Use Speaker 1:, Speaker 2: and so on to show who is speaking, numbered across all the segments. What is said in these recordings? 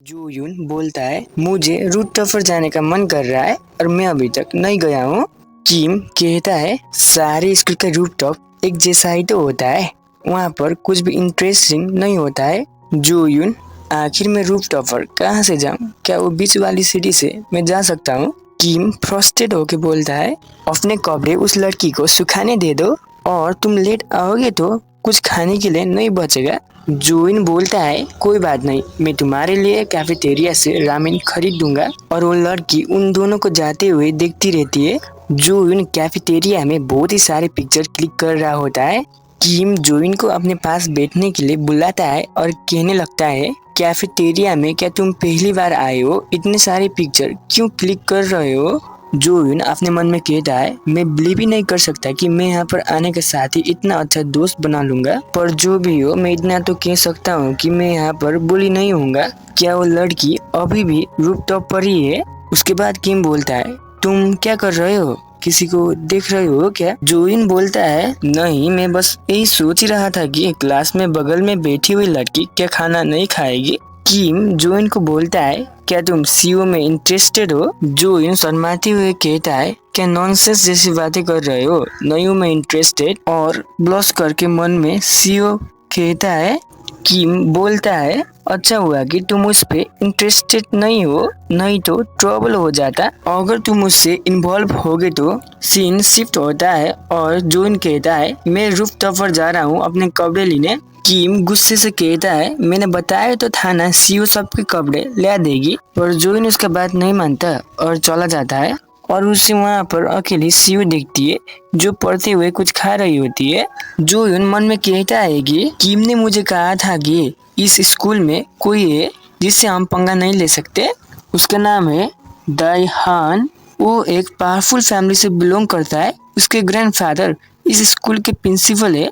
Speaker 1: जूयून बोलता है मुझे रूट टफर जाने का मन कर रहा है और मैं अभी तक नहीं गया हूँ। किम कहता है सारे स्कूल का रूट टॉप एक जैसा ही तो होता है, वहाँ पर कुछ भी इंटरेस्टिंग नहीं होता है। जूयून आखिर में रूफ टॉपर कहाँ से जाऊँ, क्या वो बीच वाली सिटी से मैं जा सकता हूँ? किम फ्रस्ट्रेट होके बोलता है अपने कपड़े उस लड़की को सुखाने दे दो और तुम लेट आओगे तो कुछ खाने के लिए नहीं बचेगा। जूइन बोलता है कोई बात नहीं, मैं तुम्हारे लिए कैफेटेरिया से रामेन खरीद दूंगा। और वो लड़की उन दोनों को जाते हुए देखती रहती है। जूइन कैफेटेरिया में बहुत ही सारे पिक्चर क्लिक कर रहा होता है। किम जूइन को अपने पास बैठने के लिए बुलाता है और कहने लगता है कैफेटेरिया में क्या तुम पहली बार आए हो, इतने सारे पिक्चर क्यों क्लिक कर रहे हो? जूइन अपने मन में कहता है मैं बिलीव ही नहीं कर सकता कि मैं यहाँ पर आने के साथ ही इतना अच्छा दोस्त बना लूंगा, पर जो भी हो मैं इतना तो कह सकता हूँ कि मैं यहाँ पर बुली नहीं होऊंगा। क्या वो लड़की अभी भी रूफटॉप पर ही है? उसके बाद किम बोलता है तुम क्या कर रहे हो, किसी को देख रहे हो क्या? जूइन बोलता है नहीं, मैं बस यही सोच ही रहा था कि क्लास में बगल में बैठी हुई लड़की क्या खाना नहीं खाएगी। किम जूइन को बोलता है क्या तुम सीओ में इंटरेस्टेड हो? जूइन शर्माते हुए कहता है क्या नॉनसेंस जैसी बातें कर रहे हो, नहीं हूँ मैं इंटरेस्टेड। और ब्लश करके मन में सीओ कहता है। किम बोलता है अच्छा हुआ कि तुम उस पे इंटरेस्टेड नहीं हो, नहीं तो ट्रबल हो जाता। अगर तुम उससे इन्वॉल्व होगे तो सीन शिफ्ट होता है और जून कहता है मैं रूफ टॉप पर जा रहा हूँ अपने कपड़े लेने। किम गुस्से से कहता है मैंने बताया तो था ना, सीओ सबके कपड़े ला देगी। पर जून उसका बात नहीं मानता और चला जाता है। और उसे वहाँ पर अकेली सीयू दिखती है जो पढ़ते हुए कुछ खा रही होती है। जून मन में कहता है कि किम ने मुझे कहा था कि इस स्कूल में कोई है जिससे हम पंगा नहीं ले सकते, उसका नाम है दायहान। वो एक पावरफुल फैमिली से बिलोंग करता है, उसके ग्रैंडफादर इस स्कूल के प्रिंसिपल है,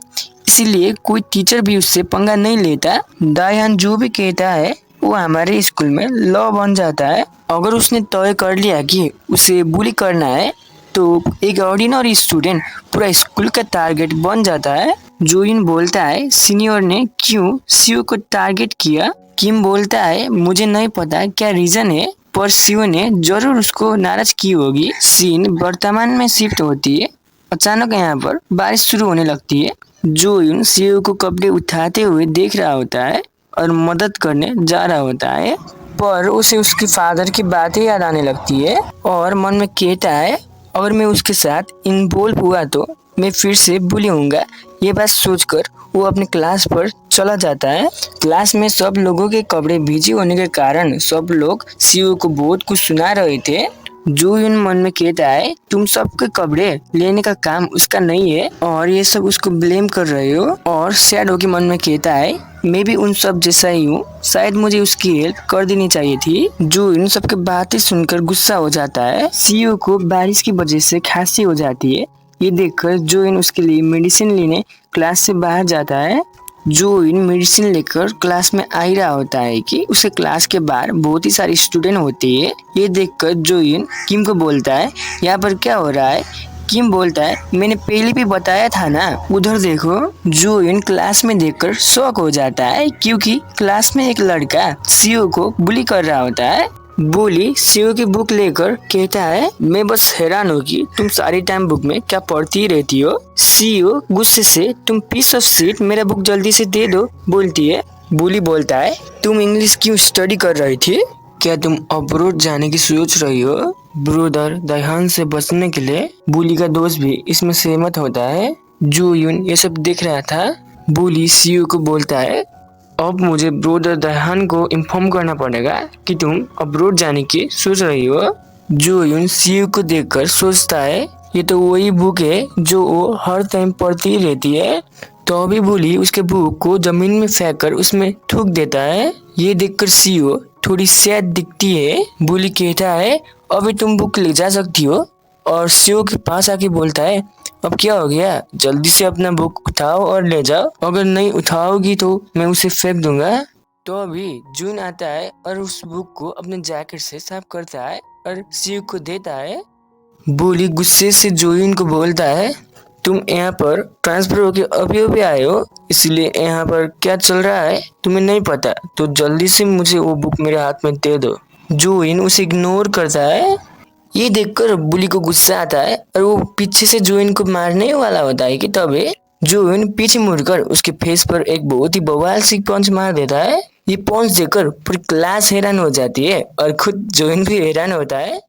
Speaker 1: इसीलिए कोई टीचर भी उससे पंगा नहीं लेता। दायहान जो भी कहता है वो हमारे स्कूल में लॉ बन जाता है। अगर उसने तय कर लिया कि उसे बुली करना है तो एक ऑर्डिनरी स्टूडेंट पूरा स्कूल का टारगेट बन जाता है। जूइन बोलता है सीनियर ने क्यों सीओ को टारगेट किया? किम बोलता है मुझे नहीं पता क्या रीजन है, पर सीओ ने जरूर उसको नाराज की होगी। सीन वर्तमान में शिफ्ट होती है। अचानक यहाँ पर बारिश शुरू होने लगती है। जूइन सीओ को कपड़े उठाते हुए देख रहा होता है और मदद करने जा रहा होता है, पर उसे उसके फादर की बातें याद आने लगती है और मन में कहता है अगर मैं उसके साथ इन्वॉल्व हुआ तो मैं फिर से बुली होऊंगा। ये बात सोचकर वो अपने क्लास पर चला जाता है। क्लास में सब लोगों के कपड़े भीजे होने के कारण सब लोग सीओ को बहुत कुछ सुना रहे थे। जूइन मन में कहता है तुम सबके कपड़े लेने का काम उसका नहीं है और ये सब उसको ब्लेम कर रहे हो। और शैडो के मन में कहता है मैं भी उन सब जैसा ही हूँ, शायद मुझे उसकी हेल्प कर देनी चाहिए थी। जूइन सबके बातें सुनकर गुस्सा हो जाता है। सीओ को बारिश की वजह से खांसी हो जाती है। ये देखकर जूइन उसके लिए मेडिसिन लेने क्लास से बाहर जाता है। जूइन मेडिसिन लेकर क्लास में आ ही रहा होता है कि उसके क्लास के बाहर बहुत ही सारी स्टूडेंट होती है। ये देखकर जूइन किम को बोलता है यहाँ पर क्या हो रहा है? किम बोलता है मैंने पहले भी बताया था ना, उधर देखो। जूइन क्लास में देखकर शॉक हो जाता है क्योंकि क्लास में एक लड़का सीओ को बुली कर रहा होता है। बुली सीओ की बुक लेकर कहता है मैं बस हैरान हूँ कि तुम सारी टाइम बुक में क्या पढ़ती रहती हो। सीओ गुस्से से तुम पीस ऑफ सीट मेरा बुक जल्दी से दे दो बोलती है। बुली बोलता है तुम इंग्लिश क्यों स्टडी कर रही थी? क्या तुम अब्रोड जाने की सोच रही हो? ब्रदर दायहान से बचने के लिए बुली का दोस्त भी इसमें सहमत होता है। जूयून ये सब देख रहा था। बुली सीयू को बोलता है अब मुझे ब्रदर दायहान को इन्फॉर्म करना पड़ेगा कि तुम अब्रोड जाने की सोच रही हो। जूयून सीयू को देखकर सोचता है ये तो वही बुक है जो वो हर टाइम पढ़ती रहती है। तो अभी बुली उसके बुक को जमीन में फेंक कर उसमें थूक देता है। ये देखकर सीओ थोड़ी सैड दिखती है। बुली कहता है अभी तुम बुक ले जा सकती हो। और सीओ के पास आके बोलता है अब क्या हो गया, जल्दी से अपना बुक उठाओ और ले जाओ, अगर नहीं उठाओगी तो मैं उसे फेंक दूंगा। तो अभी जून आता है और उस बुक को अपने जैकेट से साफ करता है और सीओ को देता है। बुली गुस्से से जून को बोलता है तुम यहाँ पर ट्रांसफर होके अभी अभी आए हो, इसलिए यहाँ पर क्या चल रहा है तुम्हें नहीं पता, तो जल्दी से मुझे वो बुक मेरे हाथ में दे दो। जोइन उसे इग्नोर करता है। ये देखकर बुली को गुस्सा आता है और वो पीछे से जोइन को मारने वाला होता है कि तभी जोइन पीछे मुड़कर उसके फेस पर एक बहुत ही बवाल सी पंच मार देता है। ये पंच देखकर पूरी क्लास हैरान हो जाती है और खुद जोइन भी हैरान होता है।